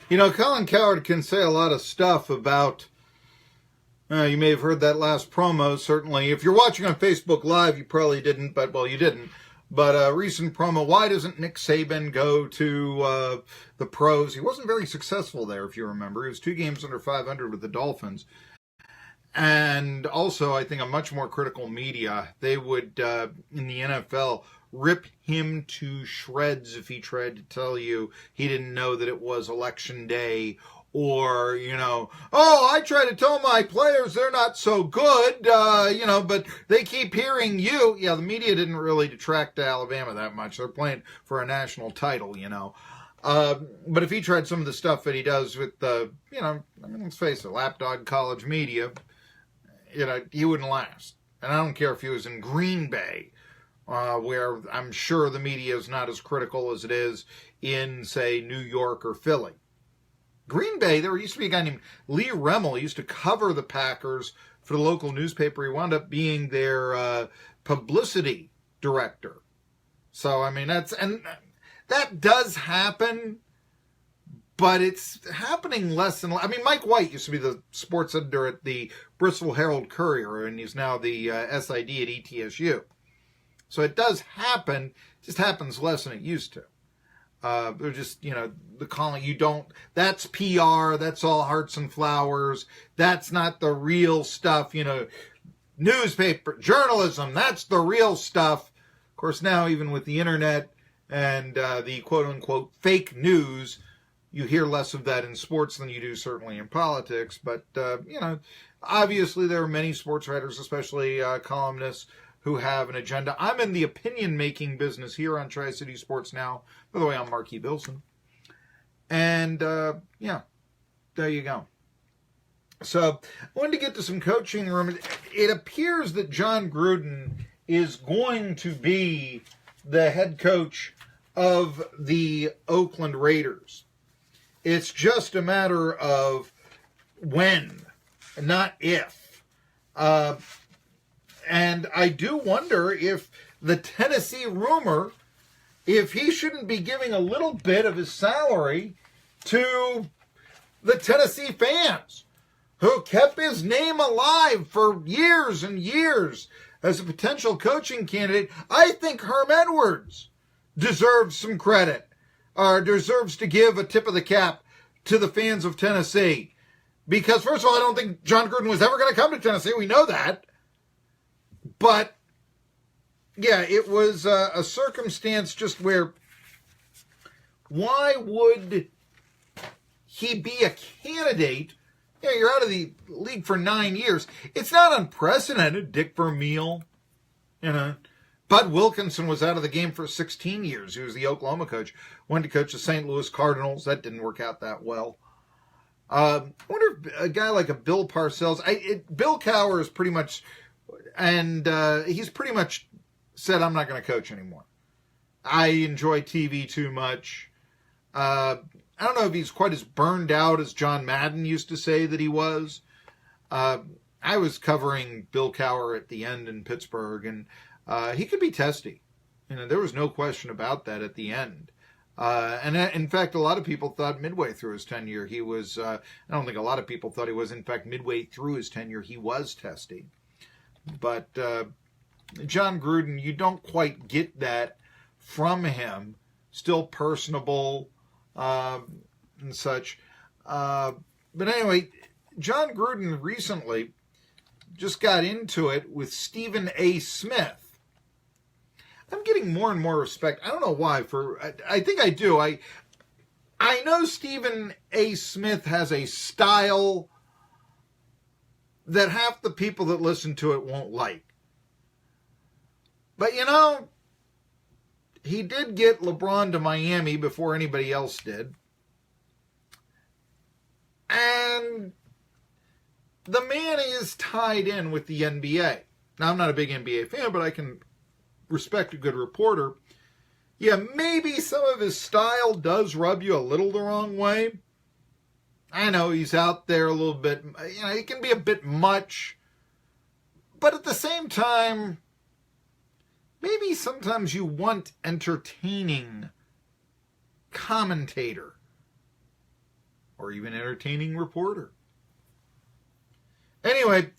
Colin Cowherd can say a lot of stuff about, you may have heard that last promo, certainly. If you're watching on Facebook Live, you probably didn't, but, well, you didn't. But a recent promo, why doesn't Nick Saban go to the pros? He wasn't very successful there, if you remember. He was 2 games under 500 with the Dolphins. And also, I think a much more critical media, they would, in the NFL, rip him to shreds if he tried to tell you he didn't know that it was election day, or, I try to tell my players they're not so good, but they keep hearing you. Yeah, the media didn't really detract to Alabama that much. They're playing for a national title, But if he tried some of the stuff that he does with the, let's face it, lapdog college media, he wouldn't last. And I don't care if he was in Green Bay, where I'm sure the media is not as critical as it is in, say, New York or Philly. Green Bay, there used to be a guy named Lee Remmel. He used to cover the Packers for the local newspaper. He wound up being their publicity director. So, that does happen, but it's happening less and less. Mike White used to be the sports editor at the Bristol Herald-Courier, and he's now the SID at ETSU. So it does happen, it just happens less than it used to. They're just, the calling, that's PR, that's all hearts and flowers, that's not the real stuff, newspaper, journalism, that's the real stuff. Of course, now even with the internet and the quote-unquote fake news, you hear less of that in sports than you do certainly in politics. But, obviously there are many sports writers, especially columnists, who have an agenda. I'm in the opinion-making business here on Tri-City Sports Now. By the way, I'm Marky Billson. And, there you go. So, I wanted to get to some coaching room. It appears that Jon Gruden is going to be the head coach of the Oakland Raiders. It's just a matter of when, not if. And I do wonder if the Tennessee rumor, if he shouldn't be giving a little bit of his salary to the Tennessee fans who kept his name alive for years and years as a potential coaching candidate. I think Herm Edwards deserves some credit, or deserves to give a tip of the cap to the fans of Tennessee. Because, first of all, I don't think Jon Gruden was ever going to come to Tennessee. We know that. But, yeah, it was a circumstance just where, why would he be a candidate? You're out of the league for 9 years. It's not unprecedented. Dick Vermeil, Bud Wilkinson was out of the game for 16 years. He was the Oklahoma coach. Went to coach the St. Louis Cardinals. That didn't work out that well. I wonder if a guy like a Bill Parcells, Bill Cowher is pretty much, and he's pretty much said, I'm not going to coach anymore. I enjoy TV too much. I don't know if he's quite as burned out as John Madden used to say that he was. I was covering Bill Cowher at the end in Pittsburgh, and he could be testy. There was no question about that at the end. And in fact, a lot of people thought midway through his tenure, he was, I don't think a lot of people thought he was, in fact, midway through his tenure, he was testy. But Jon Gruden, you don't quite get that from him. Still personable and such. But anyway, Jon Gruden recently just got into it with Stephen A. Smith. I'm getting more and more respect. I don't know why. I think I do. I know Stephen A. Smith has a style that half the people that listen to it won't like. But he did get LeBron to Miami before anybody else did. And the man is tied in with the NBA. Now, I'm not a big NBA fan, but I can respect a good reporter. Yeah, maybe some of his style does rub you a little the wrong way. I know he's out there a little bit, he can be a bit much. But at the same time, maybe sometimes you want entertaining commentator. or even entertaining reporter. Anyway,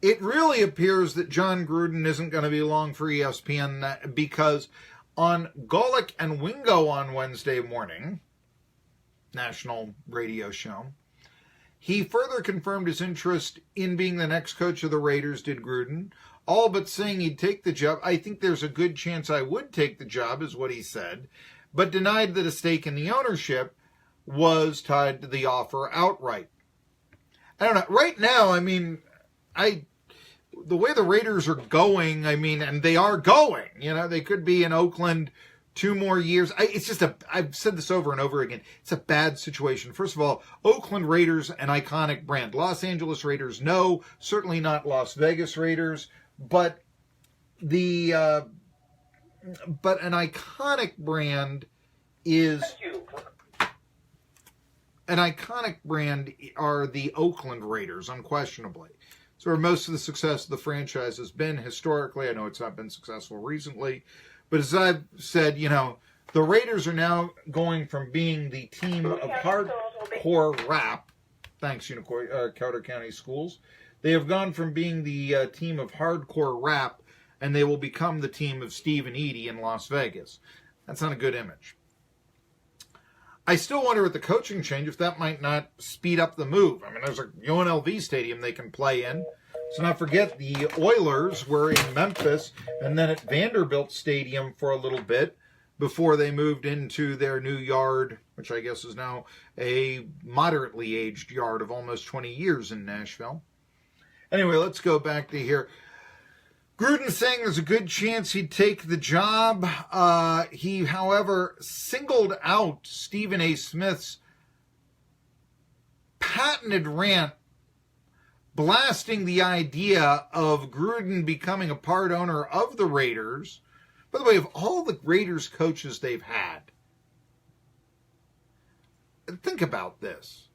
it really appears that Jon Gruden isn't going to be long for ESPN because on Golic and Wingo on Wednesday morning, national radio show, he further confirmed his interest in being the next coach of the Raiders, did Gruden, all but saying he'd take the job. I think there's a good chance I would take the job, is what he said, but denied that a stake in the ownership was tied to the offer outright. I don't know. Right now, I mean, the way the Raiders are going, I mean, and they are going, you know, they could be in Oakland 2 more years. It's just I've said this over and over again. It's a bad situation. First of all, Oakland Raiders, an iconic brand. Los Angeles Raiders, no, certainly not Las Vegas Raiders, but an iconic brand is... An iconic brand are the Oakland Raiders, unquestionably. So where most of the success of the franchise has been historically. I know it's not been successful recently. But as I've said, you know, the Raiders are now going from being the team of hardcore rap, thanks, Carter County Schools. They have gone from being the team of hardcore rap, and they will become the team of Steve and Edie in Las Vegas. That's not a good image. I still wonder with the coaching change if that might not speed up the move. I mean, there's a UNLV stadium they can play in. So not forget, the Oilers were in Memphis and then at Vanderbilt Stadium for a little bit before they moved into their new yard, which I guess is now a moderately aged yard of almost 20 years in Nashville. Anyway, let's go back to here. Gruden saying there's a good chance he'd take the job. He, however, singled out Stephen A. Smith's patented rant blasting the idea of Gruden becoming a part owner of the Raiders. By the way, of all the Raiders coaches they've had, think about this.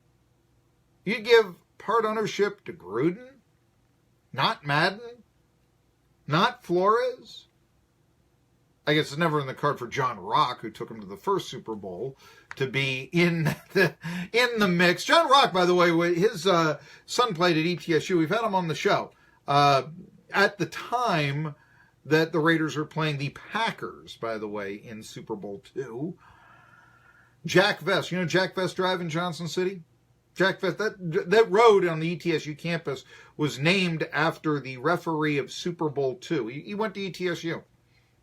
You give part ownership to Gruden, not Madden, not Flores. I guess it's never in the card for John Rock, who took him to the first Super Bowl, to be in the mix. John Rock, by the way, his son played at ETSU. We've had him on the show. At the time that the Raiders were playing the Packers, by the way, in Super Bowl II. Jack Vest. You know Jack Vest Drive in Johnson City? Jack Vest, that road on the ETSU campus was named after the referee of Super Bowl II. He went to ETSU.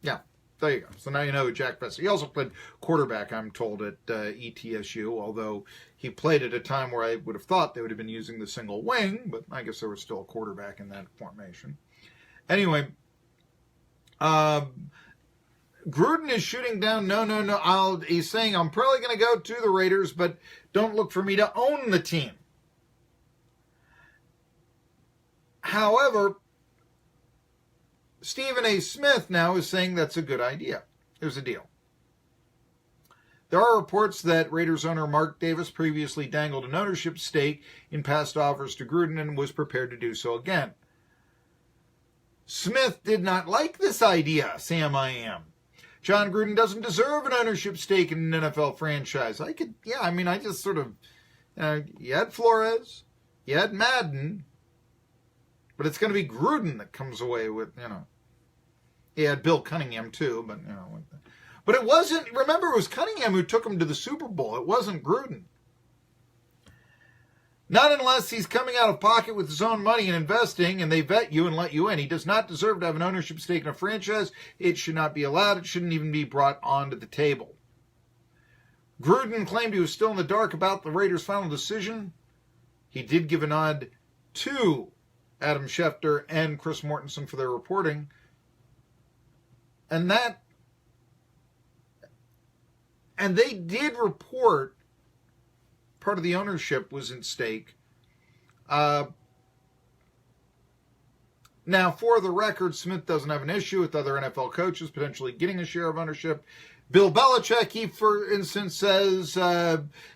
Yeah, there you go. So now you know Jack Vest. He also played quarterback, I'm told, at ETSU, although he played at a time where I would have thought they would have been using the single wing, but I guess there was still a quarterback in that formation. Anyway, Gruden is shooting down, no. He's saying, I'm probably going to go to the Raiders, but don't look for me to own the team. However, Stephen A. Smith now is saying that's a good idea. Here's the deal. There are reports that Raiders owner Mark Davis previously dangled an ownership stake in past offers to Gruden and was prepared to do so again. Smith did not like this idea, Sam I am. Jon Gruden doesn't deserve an ownership stake in an NFL franchise. I just sort of, you had Flores, you had Madden, but it's going to be Gruden that comes away with, He had Bill Cunningham too, but it wasn't, remember, it was Cunningham who took him to the Super Bowl. It wasn't Gruden. Not unless he's coming out of pocket with his own money and investing, and they vet you and let you in. He does not deserve to have an ownership stake in a franchise. It should not be allowed. It shouldn't even be brought onto the table. Gruden claimed he was still in the dark about the Raiders' final decision. He did give a nod to Adam Schefter and Chris Mortensen for their reporting. And they did report part of the ownership was at stake. Now, for the record, Smith doesn't have an issue with other NFL coaches potentially getting a share of ownership. Bill Belichick, he, for instance, says,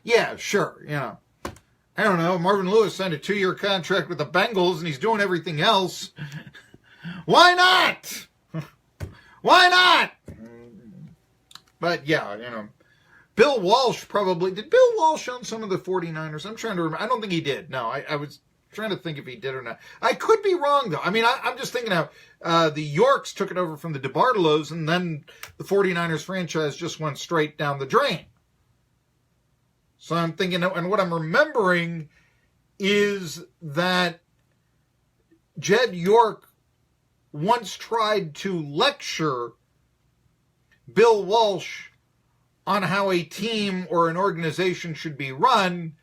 yeah, sure, I don't know, Marvin Lewis signed a 2-year contract with the Bengals and he's doing everything else. Why not? Why not? But, yeah, Bill Walsh probably, did Bill Walsh own some of the 49ers? I'm trying to remember. I don't think he did. No, I was trying to think if he did or not. I could be wrong, though. I mean, I'm just thinking how the Yorks took it over from the DeBartolos, and then the 49ers franchise just went straight down the drain. So I'm thinking, and what I'm remembering is that Jed York once tried to lecture Bill Walsh on how a team or an organization should be run,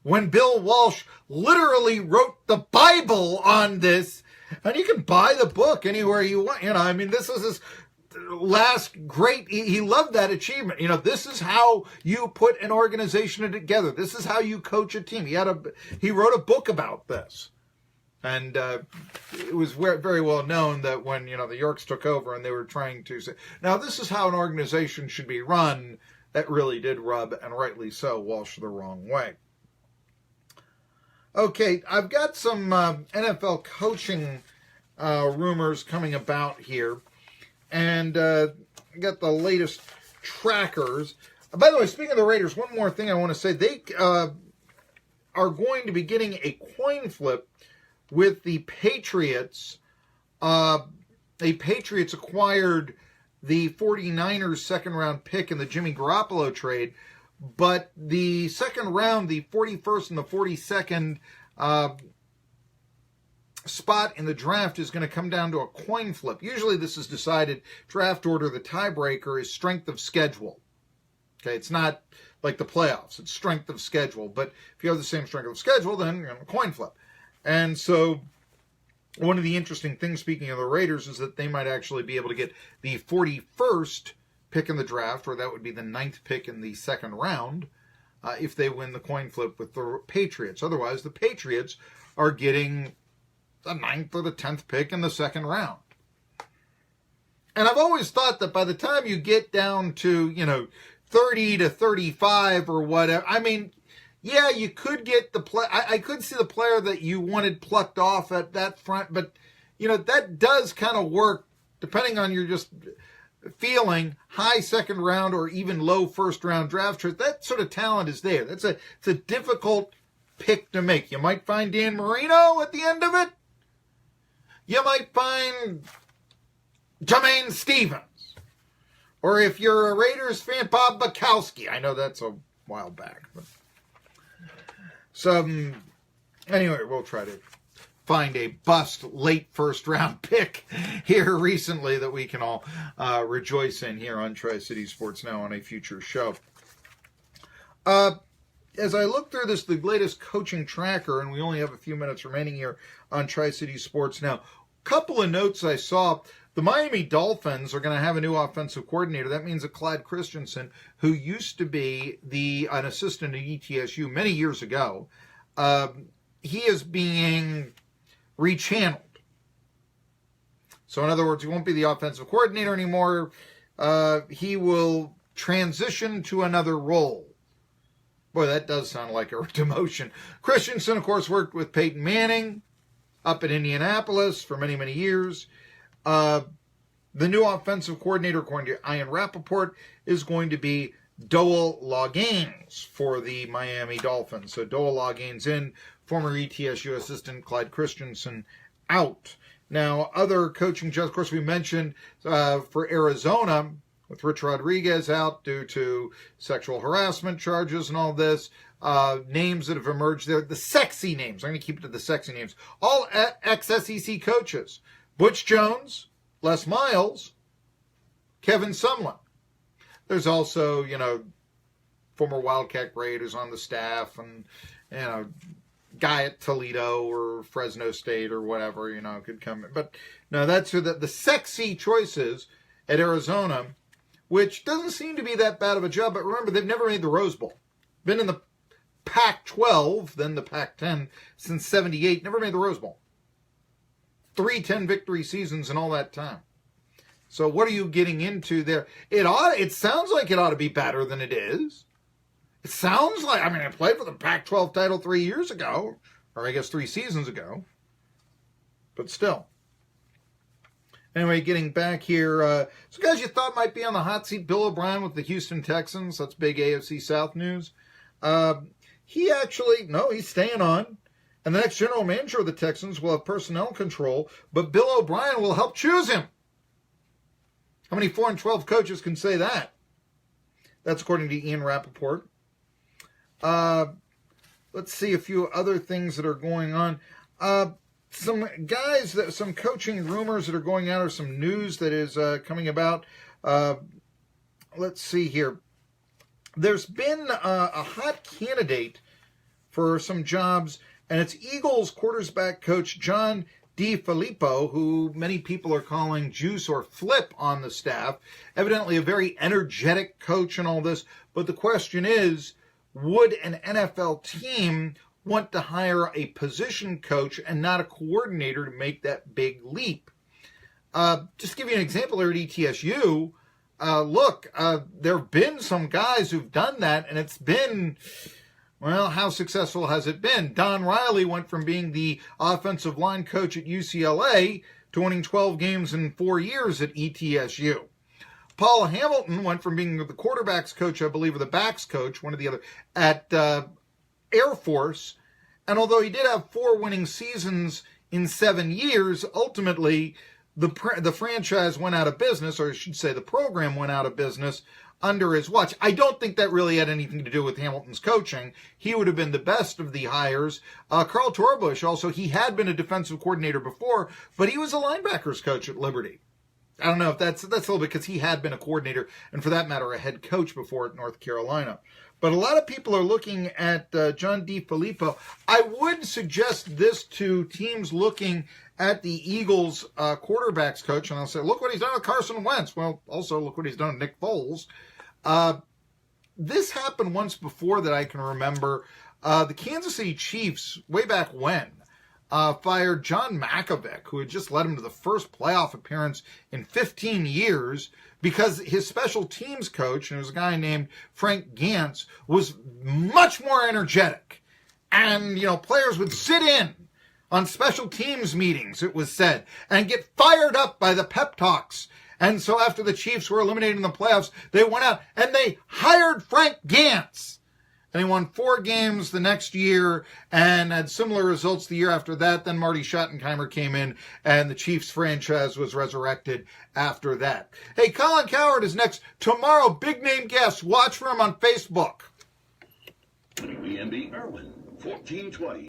when Bill Walsh literally wrote the Bible on this. And you can buy the book anywhere you want. I mean, this is his last great, he loved that achievement. This is how you put an organization together. This is how you coach a team. He wrote a book about this. And it was very well known that when, the Yorks took over and they were trying to say, now this is how an organization should be run, that really did rub, and rightly so, Walsh the wrong way. Okay, I've got some NFL coaching rumors coming about here. And I got the latest trackers. By the way, speaking of the Raiders, one more thing I want to say. They are going to be getting a coin flip with the Patriots. The Patriots acquired the 49ers second-round pick in the Jimmy Garoppolo trade. But the second round, the 41st and the 42nd spot in the draft is going to come down to a coin flip. Usually this is decided, draft order, the tiebreaker is strength of schedule. Okay, it's not like the playoffs. It's strength of schedule. But if you have the same strength of schedule, then you're going to coin flip. And so one of the interesting things, speaking of the Raiders, is that they might actually be able to get the 41st pick in the draft, or that would be the 9th pick in the second round, if they win the coin flip with the Patriots. Otherwise, the Patriots are getting the 9th or the 10th pick in the second round. And I've always thought that by the time you get down to, 30 to 35 or whatever, I mean, yeah, you could get I could see the player that you wanted plucked off at that front, but, that does kind of work depending on your just feeling, high second round or even low first round draft choice. That sort of talent is there. It's a difficult pick to make. You might find Dan Marino at the end of it. You might find Jermaine Stevens. Or if you're a Raiders fan, Bob Bukowski. I know that's a while back. But. So, anyway, we'll try to find a bust late first round pick here recently that we can all rejoice in here on Tri-City Sports Now on a future show. As I look through the latest coaching tracker, and we only have a few minutes remaining here on Tri-City Sports Now, a couple of notes I saw. The Miami Dolphins are going to have a new offensive coordinator. That means that Clyde Christensen, who used to be an assistant at ETSU many years ago, he is being rechanneled. So in other words, he won't be the offensive coordinator anymore. He will transition to another role. Boy, that does sound like a demotion. Christensen, of course, worked with Peyton Manning up in Indianapolis for many, many years. The new offensive coordinator, according to Ian Rappaport, is going to be Doa Loggains for the Miami Dolphins. So Doa Loggains in, former ETSU assistant Clyde Christensen out. Now, other coaching jobs, of course, we mentioned for Arizona, with Rich Rodriguez out due to sexual harassment charges and all this, names that have emerged there, the sexy names. I'm going to keep it to the sexy names. All ex-SEC coaches. Butch Jones, Les Miles, Kevin Sumlin. There's also, former Wildcat Raiders on the staff and, guy at Toledo or Fresno State or whatever, could come in. But no, that's who the sexy choices at Arizona, which doesn't seem to be that bad of a job. But remember, they've never made the Rose Bowl. Been in the Pac-12, then the Pac-10 since 78. Never made the Rose Bowl. 3 10-victory seasons in all that time. So what are you getting into there? It sounds like it ought to be better than it is. It sounds like, I played for the Pac-12 title 3 years ago, or I guess 3 seasons ago. But still. Anyway, getting back here, some guys you thought might be on the hot seat, Bill O'Brien with the Houston Texans. That's big AFC South news. He's staying on. And the next general manager of the Texans will have personnel control, but Bill O'Brien will help choose him. How many 4-12 coaches can say that? That's according to Ian Rappaport. Let's see a few other things that are going on. Some coaching rumors that are going out, or some news that is coming about. Let's see here. There's been a hot candidate for some jobs, and it's Eagles quarterback coach Jon DeFilippo, who many people are calling Juice or Flip on the staff. Evidently a very energetic coach and all this. But the question is, would an NFL team want to hire a position coach and not a coordinator to make that big leap? Just to give you an example here at ETSU, there have been some guys who've done that, and it's been... Well, how successful has it been? Don Riley went from being the offensive line coach at UCLA to winning 12 games in 4 years at ETSU. Paul Hamilton went from being the quarterback's coach, I believe, or the backs coach, one or the other, at Air Force. And although he did have 4 winning seasons in 7 years, ultimately the franchise went out of business, or I should say the program went out of business under his watch. I don't think that really had anything to do with Hamilton's coaching. He would have been the best of the hires. Carl Torbush also, he had been a defensive coordinator before, but he was a linebackers coach at Liberty. I don't know if that's a little bit because he had been a coordinator, and for that matter, a head coach before at North Carolina. But a lot of people are looking at Jon DeFilippo. I would suggest this to teams looking at the Eagles quarterbacks coach, and I'll say, look what he's done with Carson Wentz. Well, also look what he's done with Nick Foles. This happened once before that I can remember. The Kansas City Chiefs, way back when, fired John Malkovich, who had just led him to the first playoff appearance in 15 years, because his special teams coach, and it was a guy named Frank Gantz, was much more energetic. And, players would sit in on special teams meetings, it was said, and get fired up by the pep talks. And so after the Chiefs were eliminated in the playoffs, they went out and they hired Frank Gantz. And they won 4 games the next year and had similar results the year after that. Then Marty Schottenheimer came in and the Chiefs franchise was resurrected after that. Hey, Colin Cowherd is next tomorrow. Big name guest. Watch for him on Facebook. WEMB Irwin, 1420.